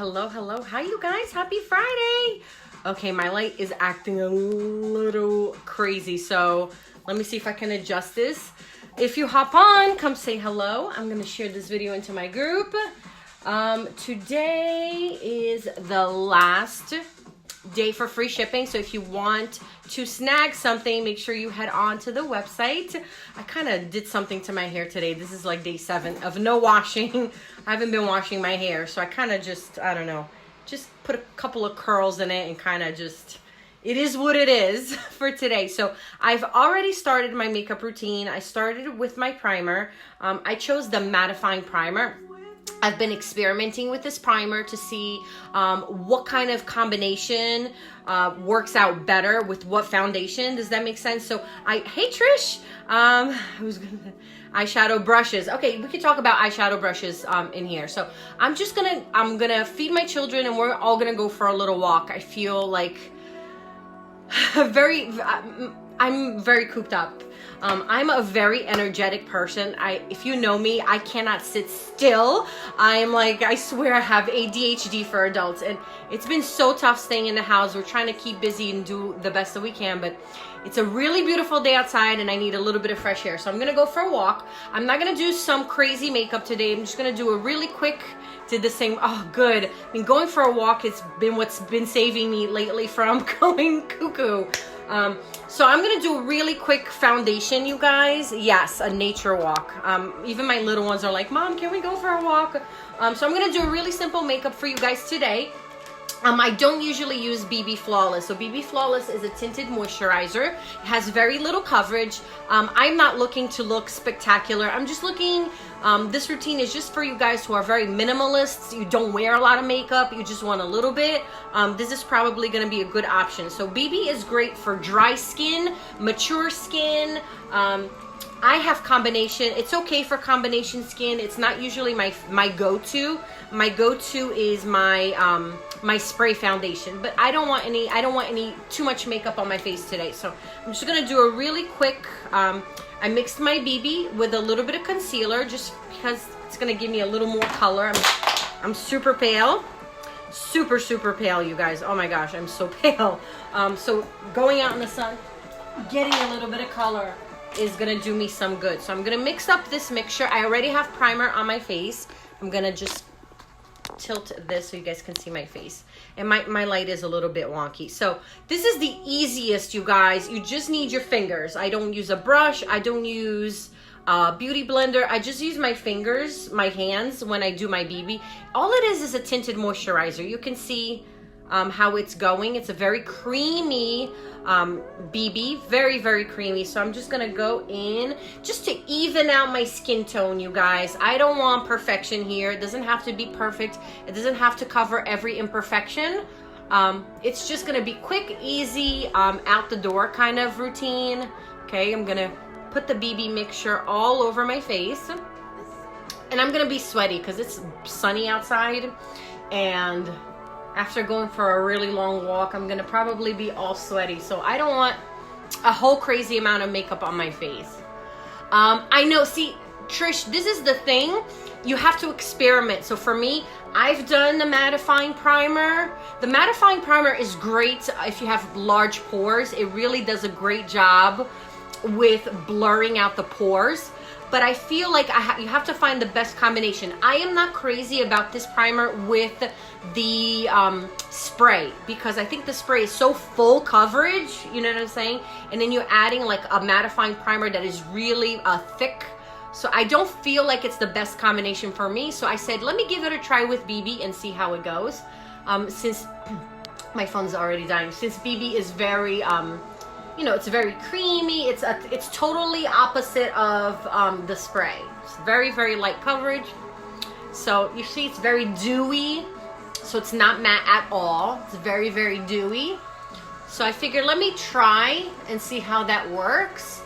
Hello, hello. Hi, you guys. Happy Friday. Okay, my light is acting a little crazy, so let me see if I can adjust this. If you hop on, come say hello. I'm going to share this video into my group. Today is the last day for free shipping, so if you want to snag something, make sure you head on to the website. I kind of did something to my hair today. This is like day 7 of no washing. I haven't been washing my hair, so I kind of just, I don't know, just put a couple of curls in it and kind of just, it is what it is for today. So I've already started my makeup routine. I started with my primer. I chose the mattifying primer. I've been experimenting with this primer to see what kind of combination works out better with what foundation. Does that make sense? So hey Trish, eyeshadow brushes. Okay, we could talk about eyeshadow brushes in here. So I'm gonna feed my children and we're all gonna go for a little walk. I feel like I'm very cooped up. I'm a very energetic person. If you know me, I cannot sit still. I swear I have ADHD for adults, and it's been so tough staying in the house. We're trying to keep busy and do the best that we can, but it's a really beautiful day outside and I need a little bit of fresh air. So I'm gonna go for a walk. I'm not gonna do some crazy makeup today. I'm just gonna do a really quick, did the same, oh good. I mean, going for a walk has been what's been saving me lately from going cuckoo. So I'm gonna do a really quick foundation, you guys. Yes, a nature walk. Even my little ones are like, Mom, can we go for a walk? So I'm gonna do a really simple makeup for you guys today. I don't usually use BB Flawless. So BB Flawless is a tinted moisturizer. It has very little coverage. I'm not looking to look spectacular. I'm just looking, this routine is just for you guys who are very minimalists. You don't wear a lot of makeup. You just want a little bit. This is probably going to be a good option. So BB is great for dry skin, mature skin. I have combination. It's okay for combination skin. It's not usually my go-to. My go-to is my my spray foundation, but I don't want any too much makeup on my face today. So I'm just gonna do a really quick. I mixed my BB with a little bit of concealer just because it's gonna give me a little more color. I'm super pale, super pale, you guys. Oh my gosh, I'm so pale. So going out in the sun, getting a little bit of color is gonna do me some good. So I'm gonna mix up this mixture. I already have primer on my face. I'm gonna just tilt this so you guys can see my face, and my light is a little bit wonky. So this is the easiest, you guys. You just need your fingers. I don't use a brush. I don't use a beauty blender. I just use my fingers, my hands when I do my BB. All it is a tinted moisturizer. You can see how it's going. It's a very creamy BB, very creamy. So I'm just gonna go in just to even out my skin tone, you guys. I don't want perfection here. It doesn't have to be perfect. It doesn't have to cover every imperfection. It's just gonna be quick, easy, out the door kind of routine. Okay, I'm gonna put the BB mixture all over my face, and I'm gonna be sweaty because it's sunny outside, and after going for a really long walk, I'm gonna probably be all sweaty. So I don't want a whole crazy amount of makeup on my face. I know, see, Trish, this is the thing. You have to experiment. So for me, I've done the mattifying primer. The mattifying primer is great if you have large pores. It really does a great job with blurring out the pores. But I feel like you have to find the best combination. I am not crazy about this primer with the spray, because I think the spray is so full coverage, you know what I'm saying? And then you're adding like a mattifying primer that is really thick. So I don't feel like it's the best combination for me. So I said, let me give it a try with BB and see how it goes. Since my phone's already dying, since BB is very you know, it's very creamy. It's totally opposite of the spray. It's very light coverage. So you see, it's very dewy. So it's not matte at all. It's very dewy. So I figured, let me try and see how that works,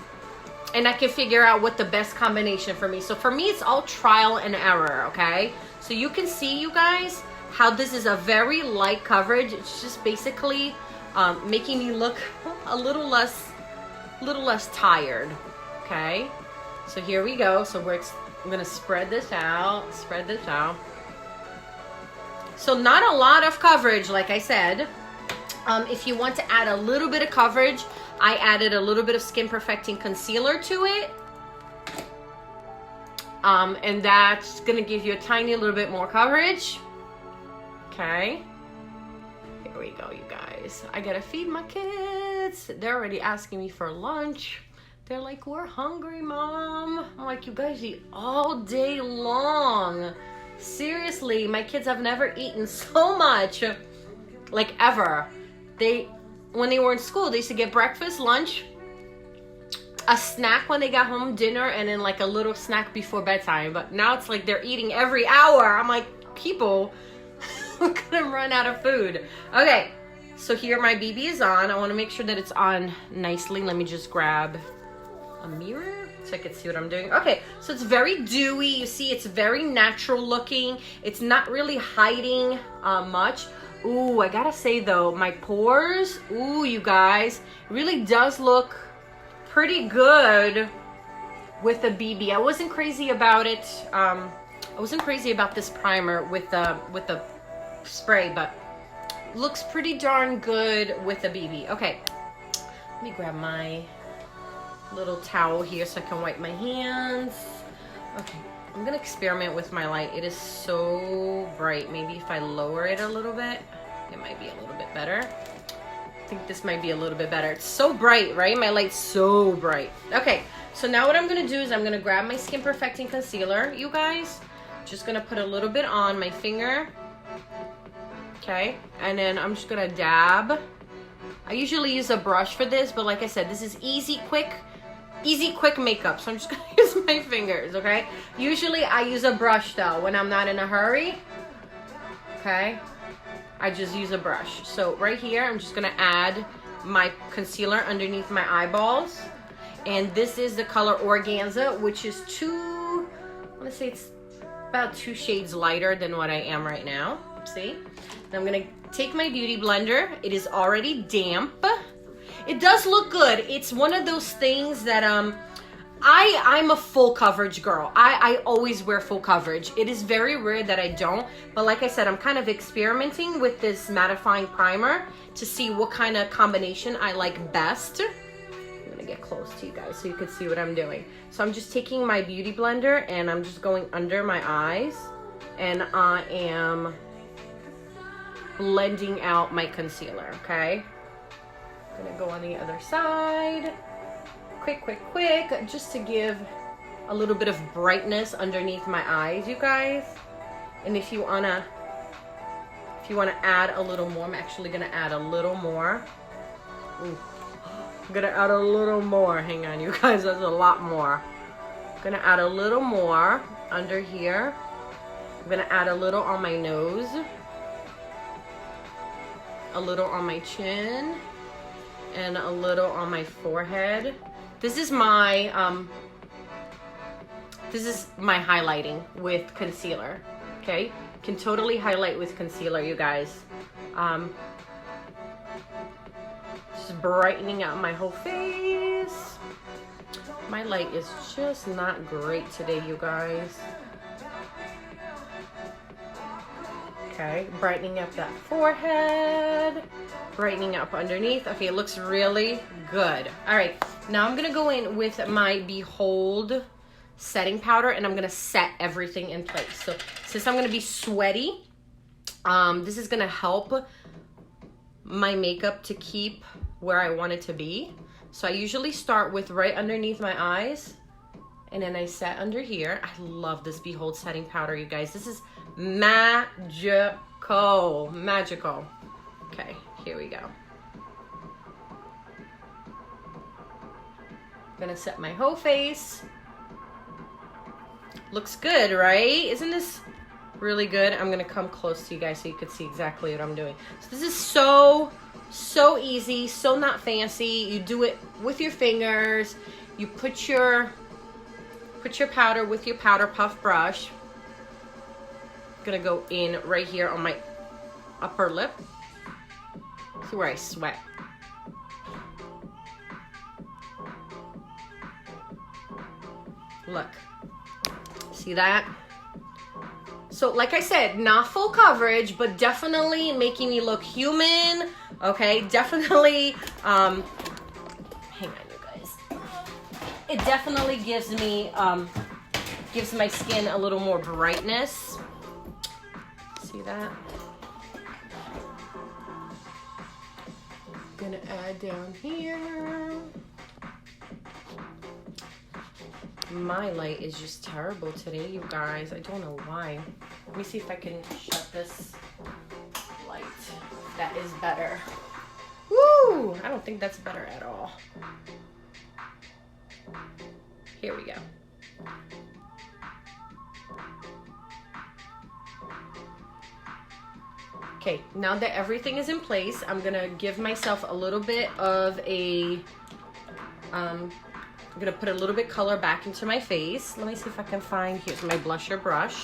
and I can figure out what the best combination for me. So for me, it's all trial and error. Okay. So you can see, you guys, how this is a very light coverage. It's just basically making me look a little less tired. Okay, so here we go. So I'm gonna spread this out. So not a lot of coverage, like I said. If you want to add a little bit of coverage, I added a little bit of Skin Perfecting Concealer to it. And that's gonna give you a tiny little bit more coverage. Okay. Here we go, you guys. I gotta feed my kids. They're already asking me for lunch. They're like, we're hungry, Mom. I'm like, you guys eat all day long. Seriously, my kids have never eaten so much, like ever. When they were in school, they used to get breakfast, lunch, a snack when they got home, dinner, and then like a little snack before bedtime. But now it's like they're eating every hour. I'm like, people, we're gonna run out of food. Okay, so here my BB is on. I wanna make sure that it's on nicely. Let me just grab a mirror so I can see what I'm doing. Okay, so it's very dewy. You see, it's very natural looking. It's not really hiding much. Ooh, I gotta say though, my pores, ooh, you guys, really does look pretty good with the BB. I wasn't crazy about it. I wasn't crazy about this primer with the spray, but looks pretty darn good with the BB. Okay, let me grab my little towel here so I can wipe my hands. Okay, I'm gonna experiment with my light. It is so bright. Maybe if I lower it a little bit, it might be a little bit better. I think this might be a little bit better. It's so bright, right? My light's so bright. Okay, so now what I'm gonna do is I'm gonna grab my Skin Perfecting Concealer, you guys. Just gonna put a little bit on my finger. Okay, and then I'm just gonna dab. I usually use a brush for this, but like I said, this is easy, quick makeup. So I'm just gonna use my fingers, okay? Usually I use a brush though when I'm not in a hurry. Okay, I just use a brush. So right here, I'm just gonna add my concealer underneath my eyeballs. And this is the color Organza, which is I wanna say it's about 2 shades lighter than what I am right now. See? And I'm gonna take my beauty blender. It is already damp. It does look good. It's one of those things that I'm a full coverage girl. I always wear full coverage. It is very rare that I don't, but like I said, I'm kind of experimenting with this mattifying primer to see what kind of combination I like best. I'm gonna get close to you guys so you can see what I'm doing. So I'm just taking my beauty blender and I'm just going under my eyes and I am blending out my concealer, okay? I'm gonna go on the other side. Quick, just to give a little bit of brightness underneath my eyes, you guys. And if you wanna add a little more, I'm actually gonna add a little more. Ooh. I'm gonna add a little more. Hang on, you guys, that's a lot more. I'm gonna add a little more under here. I'm gonna add a little on my nose, a little on my chin, and a little on my forehead. This is my highlighting with concealer. Okay, can totally highlight with concealer, you guys. Just brightening out my whole face. My light is just not great today, you guys. Okay, brightening up that forehead, brightening up underneath. Okay, it looks really good. All right, now I'm gonna go in with my Behold setting powder and I'm gonna set everything in place. So since I'm gonna be sweaty, this is gonna help my makeup to keep where I want it to be. So I usually start with right underneath my eyes and then I set under here. I love this Behold setting powder, you guys. This is magical. Okay, here we go. I'm gonna set my whole face. Looks good, right? Isn't this really good? I'm gonna come close to you guys so you can see exactly what I'm doing. So this is so easy, so not fancy. You do it with your fingers. You put your powder with your powder puff brush. Gonna go in right here on my upper lip. See where I sweat. Look, see that? So like I said, not full coverage, but definitely making me look human. Okay, definitely, hang on you guys. It definitely gives me, gives my skin a little more brightness. See that? Gonna add down here. My light is just terrible today, you guys. I don't know why. Let me see if I can shut this light. That is better. Woo! I don't think that's better at all. Here we go. Okay, now that everything is in place, I'm gonna give myself a little bit of a, I'm gonna put a little bit color back into my face. Let me see if I can find, here's my blusher brush.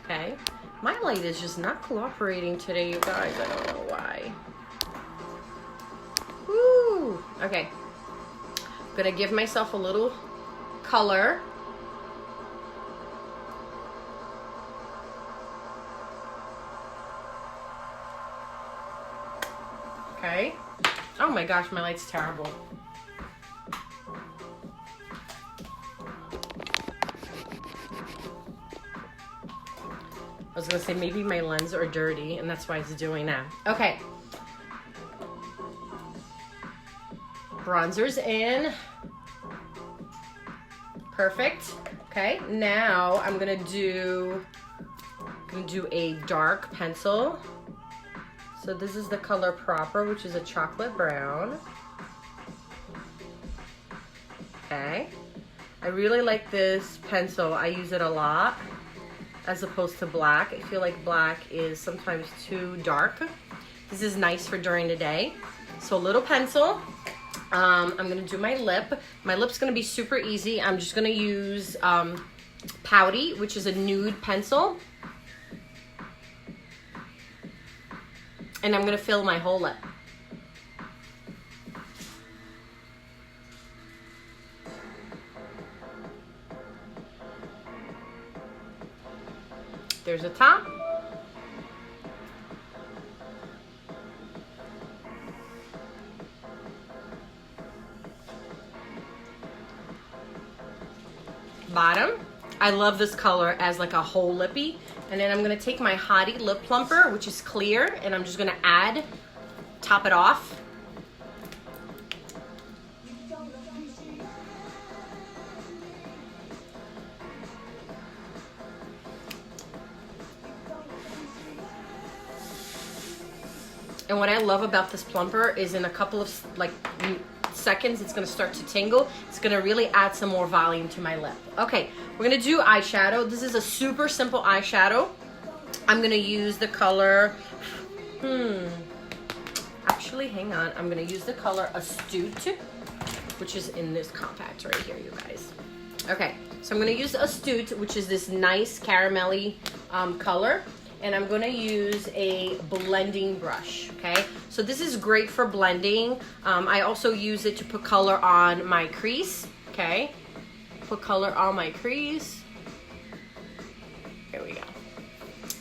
Okay, my light is just not cooperating today, you guys. I don't know why. Woo! Okay, I'm gonna give myself a little color. Okay. Oh my gosh, my light's terrible. I was gonna say maybe my lens are dirty and that's why it's doing that. Okay. Bronzer's in. Perfect. Okay, now I'm gonna do a dark pencil. So this is the color Proper, which is a chocolate brown. Okay. I really like this pencil. I use it a lot as opposed to black. I feel like black is sometimes too dark. This is nice for during the day. So a little pencil. I'm gonna do my lip. My lip's gonna be super easy. I'm just gonna use Pouty, which is a nude pencil. And I'm gonna fill my whole lip. There's a top. Bottom. I love this color as like a whole lippy. And then I'm gonna take my Hottie Lip Plumper, which is clear, and I'm just gonna top it off. And what I love about this plumper is in a couple of seconds, it's gonna start to tingle. It's gonna really add some more volume to my lip. Okay, we're gonna do eyeshadow. This is a super simple eyeshadow. I'm gonna use the color, actually, hang on. I'm gonna use the color Astute, which is in this compact right here, you guys. Okay, so I'm gonna use Astute, which is this nice caramelly color. And I'm gonna use a blending brush, okay? So this is great for blending. I also use it to put color on my crease, okay? Put color on my crease. Here we go.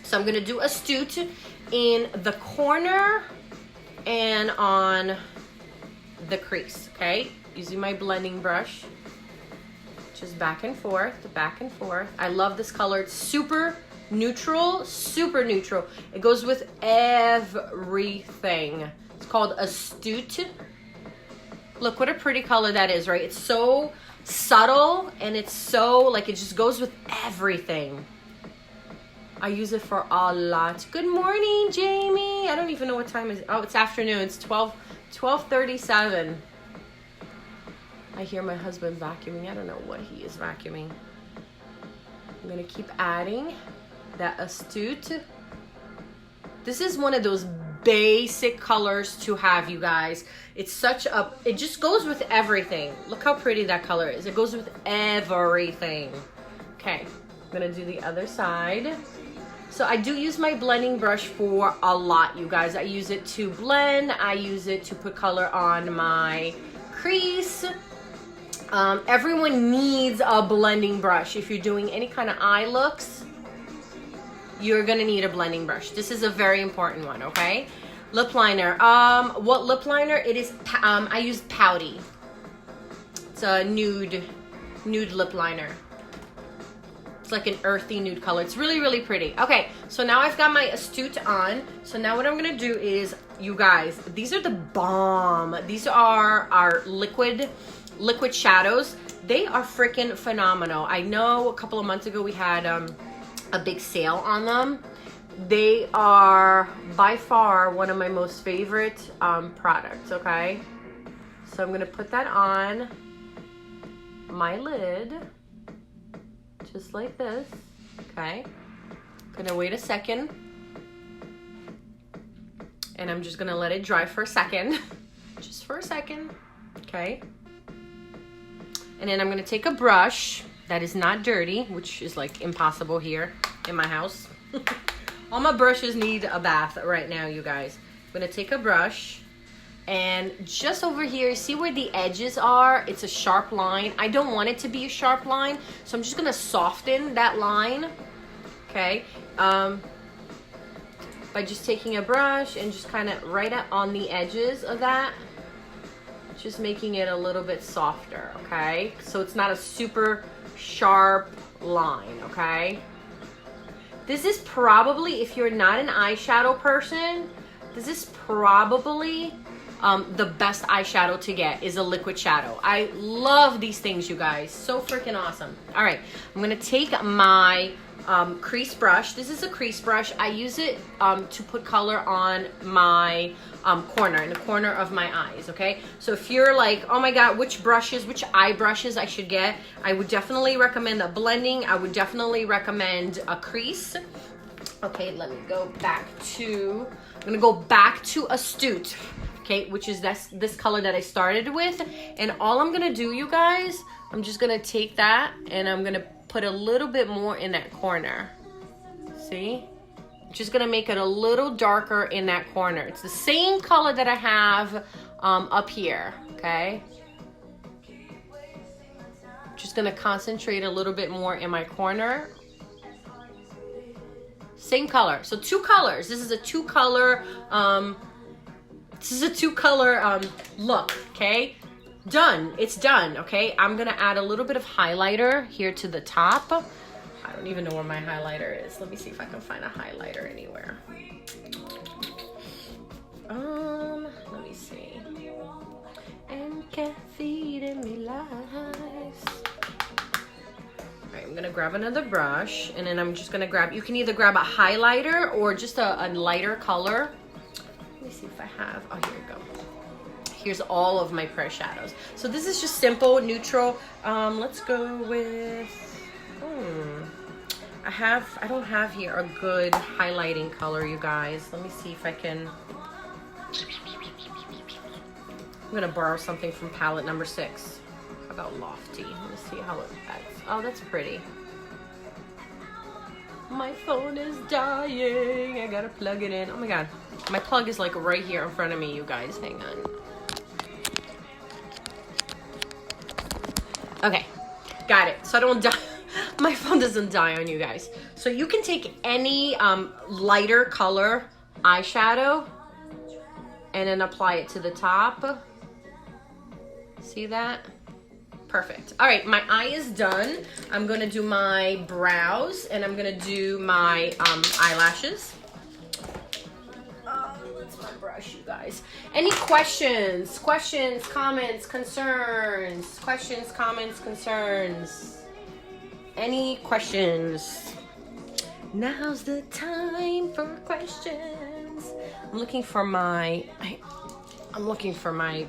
So I'm gonna do Astute in the corner and on the crease, okay? Using my blending brush. Just back and forth, back and forth. I love this color, it's super neutral, super neutral. It goes with everything. It's called Astute. Look what a pretty color that is, right? It's so subtle and it's so, like, it just goes with everything. I use it for a lot. Good morning, Jamie. I don't even know what time it is. Oh, it's afternoon. It's 12:37. I hear my husband vacuuming. I don't know what he is vacuuming. I'm gonna keep adding that Astute. This is one of those basic colors to have, you guys. It's such a, it just goes with everything. Look how pretty that color is. It goes with everything. Okay, I'm gonna do the other side. So I do use my blending brush for a lot, you guys. I use it to blend. I use it to put color on my crease. Everyone needs a blending brush if you're doing any kind of eye looks. you're gonna need a blending brush. This is a very important one, okay? Lip liner. What lip liner? It is, I use Pouty. It's a nude lip liner. It's like an earthy nude color. It's really, really pretty. Okay, so now I've got my Astute on. So now what I'm gonna do is, you guys, these are the bomb. These are our liquid shadows. They are freaking phenomenal. I know a couple of months ago we had a big sale on them. They are by far one of my most favorite products, okay? So I'm gonna put that on my lid, just like this, okay? Gonna wait a second. And I'm just gonna let it dry for a second. Just for a second, okay? And then I'm gonna take a brush that is not dirty, which is like impossible here in my house. All my brushes need a bath right now, you guys. I'm gonna take a brush and just over here, see where the edges are? It's a sharp line. I don't want it to be a sharp line, so I'm just gonna soften that line, okay? By just taking a brush and just kind of right on the edges of that, just making it a little bit softer, okay? So it's not a super sharp line, okay? This is probably, if you're not an eyeshadow person, this is probably the best eyeshadow to get is a liquid shadow. I love these things, you guys. So freaking awesome. All right, I'm gonna take my crease brush. This is a crease brush. I use it to put color on my corner, in the corner of my eyes, okay? So if you're like, oh my God, which eye brushes I should get, I would definitely recommend a blending. I would definitely recommend a crease. Okay, let me go back to, I'm gonna go back to Astute, okay, which is this color that I started with. And all I'm gonna do, you guys, I'm just gonna take that and I'm gonna put a little bit more in that corner. See? Just gonna make it a little darker in that corner. It's the same color that I have up here, okay? Just gonna concentrate a little bit more in my corner. Same color, so two colors. This is a two color look, okay? Done, it's done, okay? I'm gonna add a little bit of highlighter here to the top. I don't even know where my highlighter is. Let me see if I can find a highlighter anywhere. Let me see. And Kathy de mi lies. Alright, I'm gonna grab another brush and then I'm just gonna grab, you can either grab a highlighter or just a lighter color. Let me see if I have, oh, here we go. Here's all of my prayer shadows. So this is just simple, neutral. Let's go with, I don't have here a good highlighting color, you guys. Let me see if I can. I'm gonna borrow something from palette number 6. How about Lofty? Let me see how it acts. Oh, that's pretty. My phone is dying. I gotta plug it in. Oh my God. My plug is like right here in front of me, you guys. Hang on. Okay, got it. So I don't die. My phone doesn't die on you guys. So you can take any lighter color eyeshadow and then apply it to the top. See that? Perfect. All right, my eye is done. I'm gonna do my brows and I'm gonna do my eyelashes. That's my brush, you guys. Any questions? Questions, comments, concerns? Questions, comments, concerns? Any questions? Now's the time for questions. I'm looking for my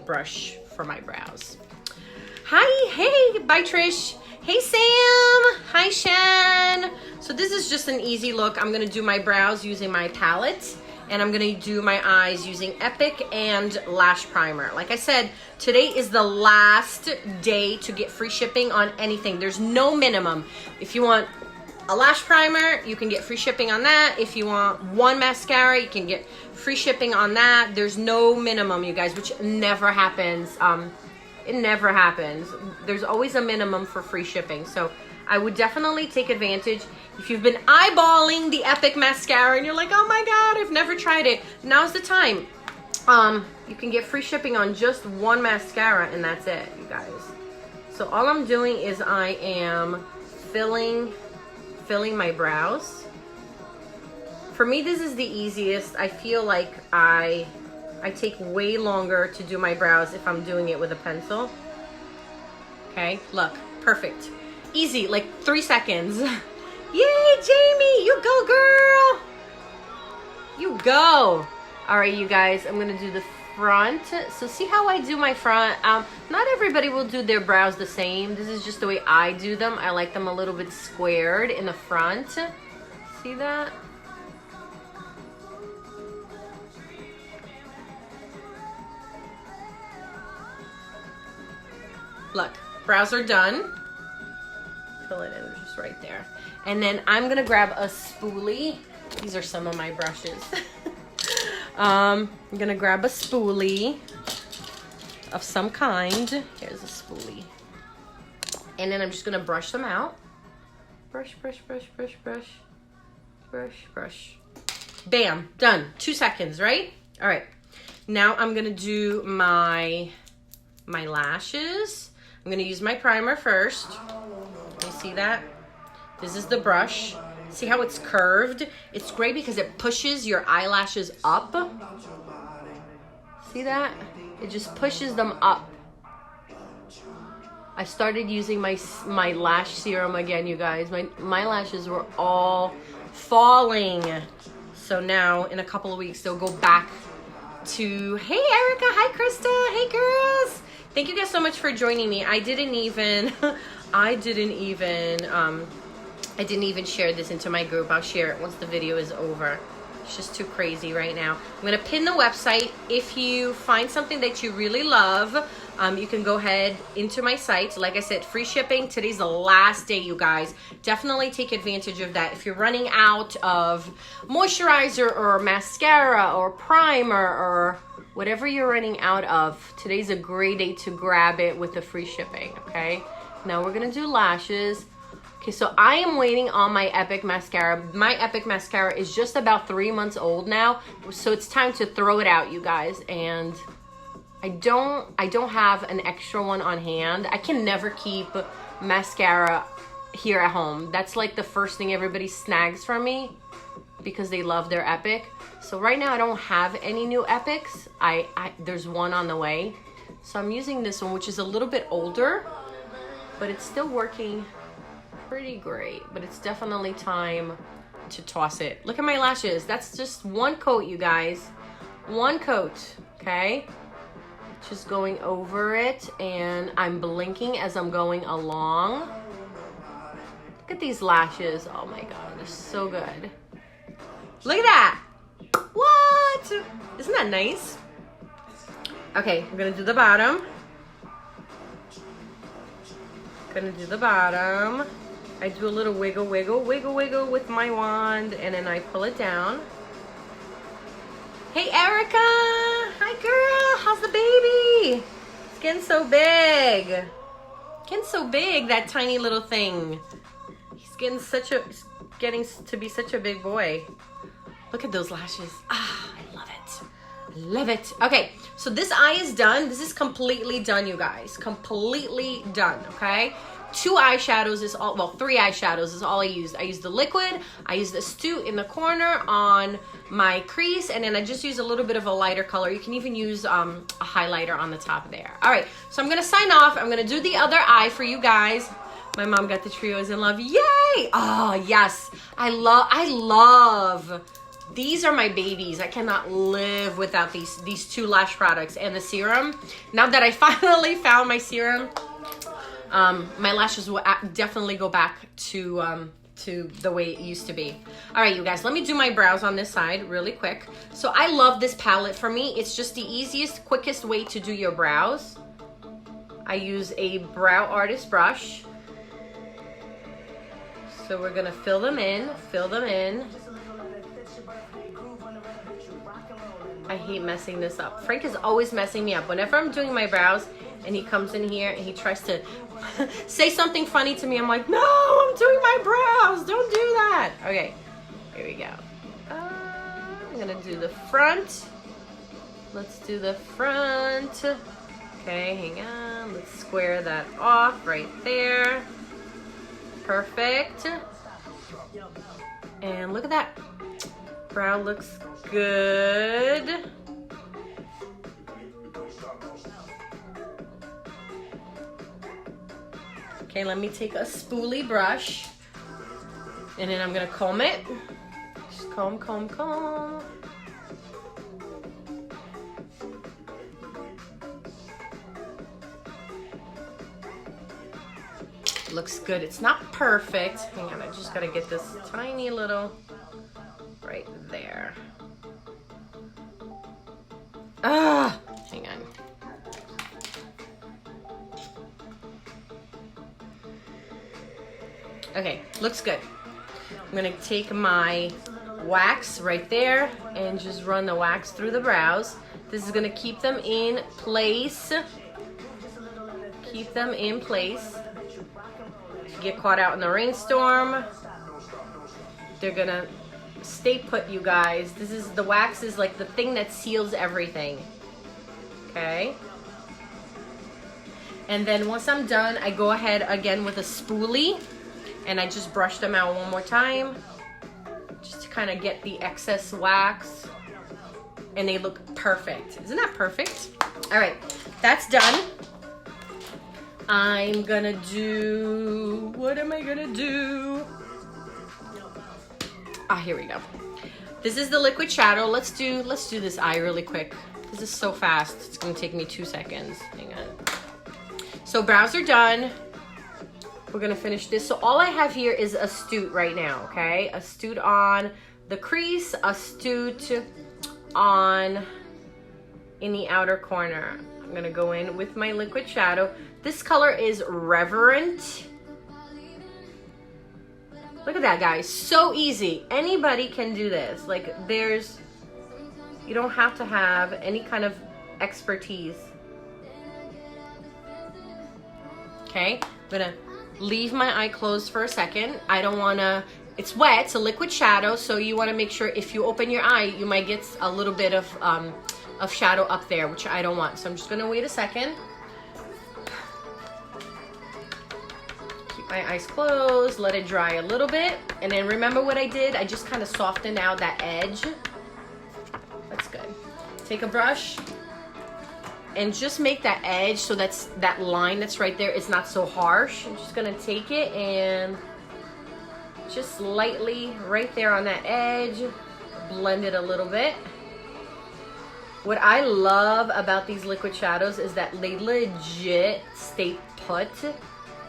brush for my brows. Hi, hey, bye Trish. Hey Sam, hi Shan. So this is just an easy look. I'm gonna do my brows using my palette and I'm gonna do my eyes using Epic and Lash Primer. Like I said, today is the last day to get free shipping on anything. There's no minimum. If you want a lash primer, you can get free shipping on that. If you want one mascara, you can get free shipping on that. There's no minimum, you guys, which never happens. It never happens. There's always a minimum for free shipping. So I would definitely take advantage. If you've been eyeballing the Epic mascara and you're like, oh my God, I've never tried it, now's the time. You can get free shipping on just one mascara, and that's it, you guys. So all I'm doing is I am filling my brows. For me, this is the easiest. I feel like I take way longer to do my brows if I'm doing it with a pencil. Okay, look, perfect. Easy, like 3 seconds. Yay, Jamie, you go, girl. You go. All right, you guys, I'm gonna do the front. So see how I do my front? Not everybody will do their brows the same. This is just the way I do them. I like them a little bit squared in the front. See that? Look, brows are done. Fill it in just right there. And then I'm gonna grab a spoolie. These are some of my brushes. I'm gonna grab a spoolie of some kind. Here's a spoolie. And then I'm just gonna brush them out. Brush, brush, brush, brush, brush, brush, brush. Bam, done. 2 seconds, right? All right. Now I'm gonna do my lashes. I'm gonna use my primer first. You see that? This is the brush. See how it's curved? It's great because it pushes your eyelashes up. See that? It just pushes them up. I started using my lash serum again, you guys. My lashes were all falling. So now in a couple of weeks they'll go back to, hey Erica, hi Krista, hey girls. Thank you guys so much for joining me. I didn't even share this into my group. I'll share it once the video is over. It's just too crazy right now. I'm gonna pin the website. If you find something that you really love, you can go ahead into my site. Like I said, free shipping. Today's the last day, you guys. Definitely take advantage of that. If you're running out of moisturizer or mascara or primer or whatever you're running out of, today's a great day to grab it with the free shipping, okay? Now we're gonna do lashes. Okay, so I am waiting on my Epic mascara. My Epic mascara is just about 3 months old now, so it's time to throw it out, you guys. And I don't have an extra one on hand. I can never keep mascara here at home. That's like the first thing everybody snags from me because they love their Epic. So right now I don't have any new Epics. There's one on the way. So I'm using this one, which is a little bit older, but it's still working pretty great. But it's definitely time to toss it. Look at my lashes. That's just one coat, you guys. One coat, okay? Just going over it, and I'm blinking as I'm going along. Look at these lashes. Oh my God, they're so good. Look at that. What? Isn't that nice? Okay, I'm gonna do the bottom. Gonna do the bottom. I do a little wiggle, wiggle, wiggle, wiggle with my wand, and then I pull it down. Hey, Erica! Hi, girl! How's the baby? It's getting so big. Getting so big, that tiny little thing. He's getting to be such a big boy. Look at those lashes. Ah, I love it. I love it. Okay, so this eye is done. This is completely done, you guys. Completely done, okay? 2 eyeshadows is all, well, 3 eyeshadows is all I used. I used the liquid, I used the Astute in the corner on my crease, and then I just used a little bit of a lighter color. You can even use a highlighter on the top there. All right, so I'm gonna sign off. I'm gonna do the other eye for you guys. My mom got the Trios in Love. Yay! Oh, yes. I love. These are my babies. I cannot live without these 2 lash products and the serum. Now that I finally found my serum, my lashes will definitely go back to the way it used to be. All right, you guys, let me do my brows on this side really quick. So I love this palette. For me, it's just the easiest, quickest way to do your brows. I use a Brow Artist brush. So we're gonna fill them in, fill them in. I hate messing this up. Frank is always messing me up. Whenever I'm doing my brows and he comes in here and he tries to say something funny to me, I'm like, no, I'm doing my brows. Don't do that. Okay, here we go. I'm gonna do the front. Let's do the front. Okay, hang on. Let's square that off right there. Perfect. And look at that. Brow looks good. Okay, let me take a spoolie brush and then I'm gonna comb it. Just comb, comb, comb. Looks good. It's not perfect. Hang on, I just gotta get this tiny little right there. Ah, hang on. Okay, looks good. I'm gonna take my wax right there and just run the wax through the brows. This is gonna keep them in place. Keep them in place. If you get caught out in the rainstorm, they're gonna stay put, you guys. This is, the wax is like the thing that seals everything. Okay? And then once I'm done, I go ahead again with a spoolie and I just brush them out one more time just to kind of get the excess wax, and they look perfect. Isn't that perfect? All right, that's done. I'm gonna do, what am I gonna do? Ah, here we go. This is the liquid shadow. Let's do this eye really quick. This is so fast. It's gonna take me 2 seconds. Hang on. So brows are done. We're gonna finish this. So all I have here is Astute right now, okay? Astute on the crease, Astute on in the outer corner. I'm gonna go in with my liquid shadow. This color is Reverent. Look at that, guys. So easy. Anybody can do this. Like, you don't have to have any kind of expertise. Okay, I'm gonna leave my eye closed for a second. I don't wanna, it's wet, it's a liquid shadow, so you wanna make sure if you open your eye, you might get a little bit of shadow up there, which I don't want. So I'm just gonna wait a second. Keep my eyes closed, let it dry a little bit. And then remember what I did? I just kind of softened out that edge. That's good. Take a brush and just make that edge so that line that's right there is not so harsh. I'm just gonna take it and just lightly right there on that edge, blend it a little bit. What I love about these liquid shadows is that they legit stay put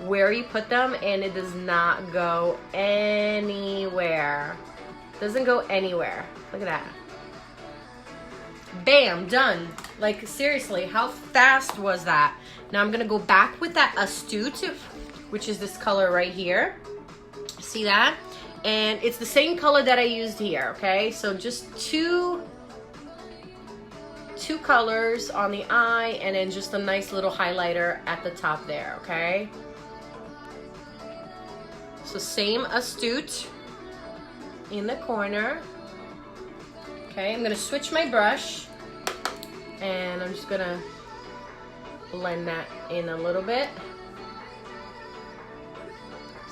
where you put them, and it does not go anywhere. Doesn't go anywhere. Look at that. Bam, done. Like, seriously, how fast was that? Now I'm gonna go back with that Astute, which is this color right here. See that? And it's the same color that I used here, okay? So just two colors on the eye, and then just a nice little highlighter at the top there, okay? So same Astute in the corner. Okay, I'm gonna switch my brush and I'm just gonna blend that in a little bit.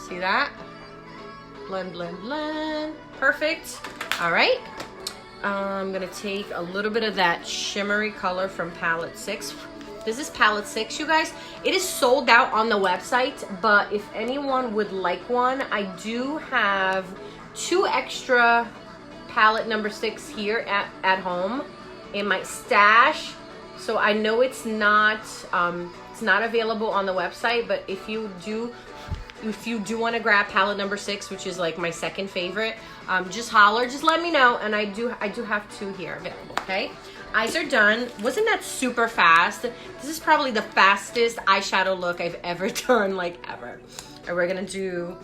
See that? Blend, blend, blend. Perfect. All right. I'm gonna take a little bit of that shimmery color from Palette 6. This is Palette 6, you guys. It is sold out on the website, but if anyone would like one, I do have 2 extra palette number 6 here at home in my stash. So I know it's not available on the website, but if you do want to grab palette number 6, which is like my second favorite, just holler, just let me know, and I do have 2 here available. Okay, eyes are done. Wasn't that super fast? This is probably the fastest eyeshadow look I've ever done, like ever. And we're gonna do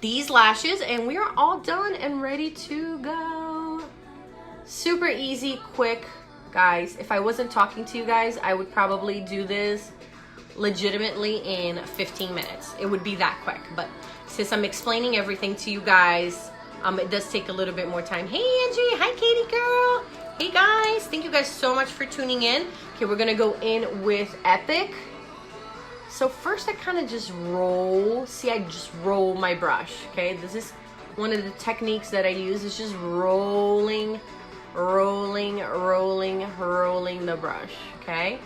these lashes and we are all done and ready to go. Super easy, quick. Guys, if I wasn't talking to you guys, I would probably do this legitimately in 15 minutes. It would be that quick. But since I'm explaining everything to you guys, it does take a little bit more time. Hey, Angie. Hi, Katie girl. Hey, guys. Thank you guys so much for tuning in. Okay, we're going to go in with Epic. So first I kind of just roll. See, I just roll my brush. Okay, this is one of the techniques that I use. It's just rolling the brush. Okay,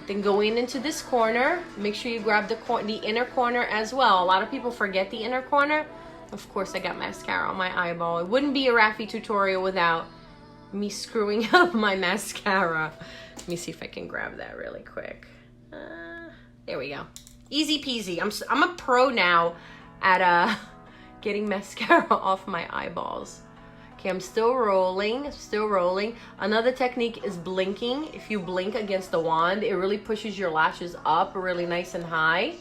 then going into this corner, make sure you grab the inner corner as well. A lot of people forget the inner corner. Of course, I got mascara on my eyeball. It wouldn't be a Raffi tutorial without me screwing up my mascara. Let me see if I can grab that really quick. There we go. Easy peasy. I'm a pro now at getting mascara off my eyeballs. Okay, I'm still rolling, Another technique is blinking. If you blink against the wand, it really pushes your lashes up really nice and high.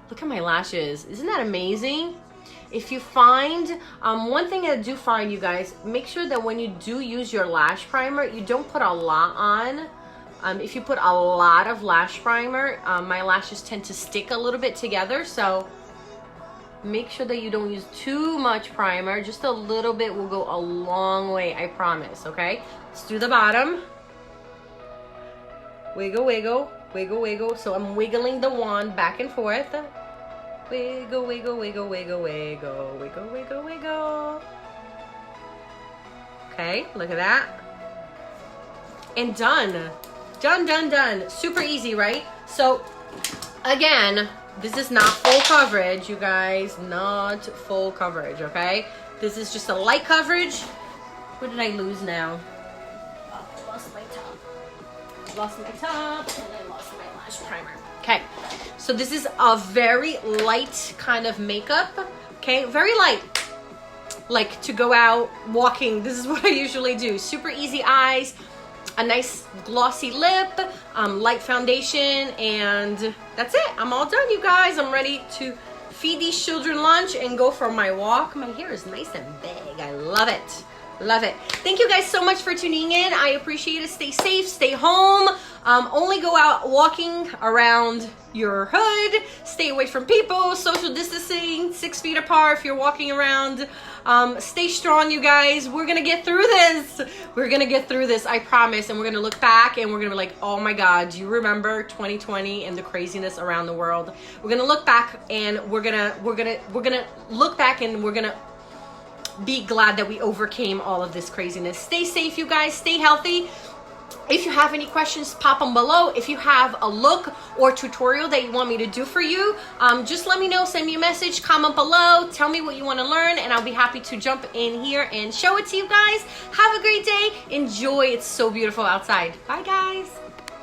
Look at my lashes. Isn't that amazing? If you find, one thing I do find, you guys, make sure that when you do use your lash primer, you don't put a lot on. If you put a lot of lash primer, my lashes tend to stick a little bit together, so make sure that you don't use too much primer. Just a little bit will go a long way, I promise, okay? Let's do the bottom. Wiggle, wiggle, wiggle, wiggle. So I'm wiggling the wand back and forth. Wiggle, wiggle, wiggle, wiggle, wiggle, wiggle, wiggle, wiggle. Okay, look at that. And done. Done. Super easy, right? So again, this is not full coverage, you guys. Not full coverage, okay? This is just a light coverage. What did I lose now? Oh, I lost my top. Lost my top and I lost my lash primer. Okay, so this is a very light kind of makeup. Okay, very light. Like to go out walking. This is what I usually do. Super easy eyes. A nice glossy lip, light foundation, and that's it. I'm all done, you guys. I'm ready to feed these children lunch and go for my walk. My hair is nice and big. I love it. Love it. Thank you guys so much for tuning in. I appreciate it. Stay safe, stay home. Only go out walking around your hood. Stay away from people. Social distancing, 6 feet apart if you're walking around. Stay strong, you guys. We're going to get through this. We're going to get through this, I promise. And we're going to look back and we're going to be like, oh my God, do you remember 2020 and the craziness around the world? We're going to look back and we're going to look back and we're going to be glad that we overcame all of this craziness. Stay safe, you guys. Stay healthy. If you have any questions, pop them below. If you have a look or tutorial that you want me to do for you, just let me know. Send me a message, comment below, tell me what you want to learn, and I'll be happy to jump in here and show it to you guys. Have a great day. Enjoy. It's so beautiful outside. Bye, guys.